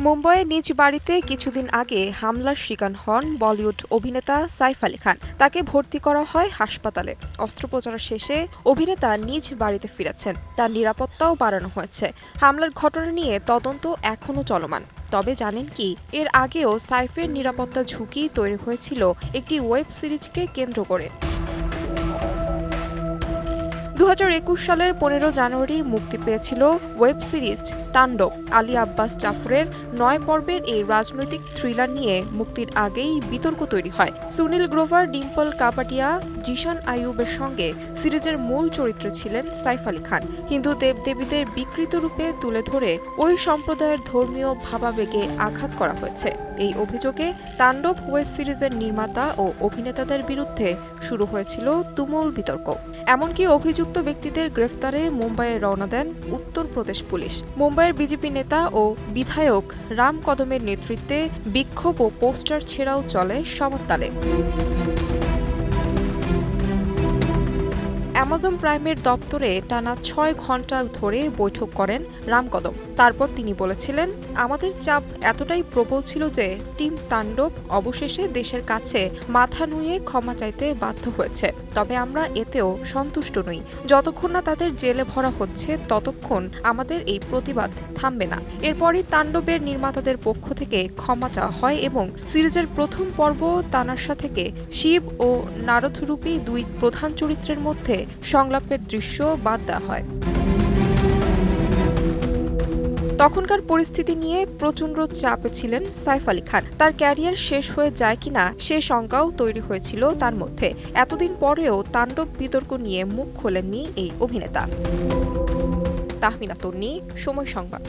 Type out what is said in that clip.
মুম্বাইয়ে নিজ বাড়িতে কিছুদিন আগে হামলার শিকার হন বলিউড অভিনেতা সাইফ আলী খান। তাকে ভর্তি করা হয় হাসপাতালে। অস্ত্রোপচার শেষে অভিনেতা নিজ বাড়িতে ফিরেছেন। তার নিরাপত্তাও বাড়ানো হয়েছে। হামলার ঘটনা নিয়ে তদন্ত এখনও চলমান। তবে জানেন কি, এর আগেও সাইফের নিরাপত্তা ঝুঁকি তৈরি হয়েছিল একটি ওয়েব সিরিজকে কেন্দ্র করে। 2021 সালের 15 জানুয়ারি মুক্তি পেয়েছিল ওয়েব সিরিজ তাণ্ডব। আলী আব্বাস জাফরের 9 পর্বের এই রাজনৈতিক থ্রিলার নিয়ে মুক্তির আগেই বিতর্ক তৈরি হয়। সুনীল গ্রোভার, ডিম্পল কাপাডিয়া, জিশান আইয়ুবের সঙ্গে সিরিজের মূল চরিত্রে ছিলেন সাইফ আলী খান। হিন্দু দেবদেবীদের বিকৃত রূপে তুলে ধরে ওই সম্প্রদায়ের ধর্মীয় ভাবাবেগে আঘাত করা হয়েছে। এই অভিযোগে তাণ্ডব ওয়েব সিরিজের নির্মাতা ও অভিনেতাদের বিরুদ্ধে শুরু হয়েছিল তুমুল বিতর্ক। এমনকি অভিযুক্ত ব্যক্তিদের গ্রেফতারে মুম্বাইয়ে রওনা দেন উত্তরপ্রদেশ পুলিশ। মুম্বাইয়ের বিজেপি নেতা ও বিধায়ক রাম কদমের নেতৃত্বে বিক্ষোভ ও পোস্টার ছেড়াও চলে সবার তালে। অ্যামাজন প্রাইমের দপ্তরে টানা 6 ঘণ্টা ধরে বৈঠক করেন রাম কদম। তারপর তিনি বলেছিলেন, আমাদের চাপ এতটাই প্রবল ছিল যে টিম তাণ্ডব অবশেষে দেশের কাছে মাথা নুইয়ে ক্ষমা চাইতে বাধ্য হয়েছে। তবে আমরা এতেও সন্তুষ্ট নই। যতক্ষণ না তাদের জেলে ভরা হচ্ছে ততক্ষণ আমাদের এই প্রতিবাদ থামবে না। এরপরই তাণ্ডবের নির্মাতাদের পক্ষ থেকে ক্ষমা চাওয়া হয় এবং সিরিজের প্রথম পর্ব তানাশা থেকে শিব ও নারদরূপী দুই প্রধান চরিত্রের মধ্যে সংলাপের দৃশ্য বাদ দেওয়া হয়। তখনকার পরিস্থিতি নিয়ে প্রচণ্ড চাপে ছিলেন সাইফ আলী খান। তার ক্যারিয়ার শেষ হয়ে যায় কিনা সে শঙ্কাও তৈরি হয়েছিল তার মধ্যে। এতদিন পরেও তাণ্ডব বিতর্ক নিয়ে মুখ খোলেননি এই অভিনেতা। তাহমিনা তন্নি, সময় সংবাদ।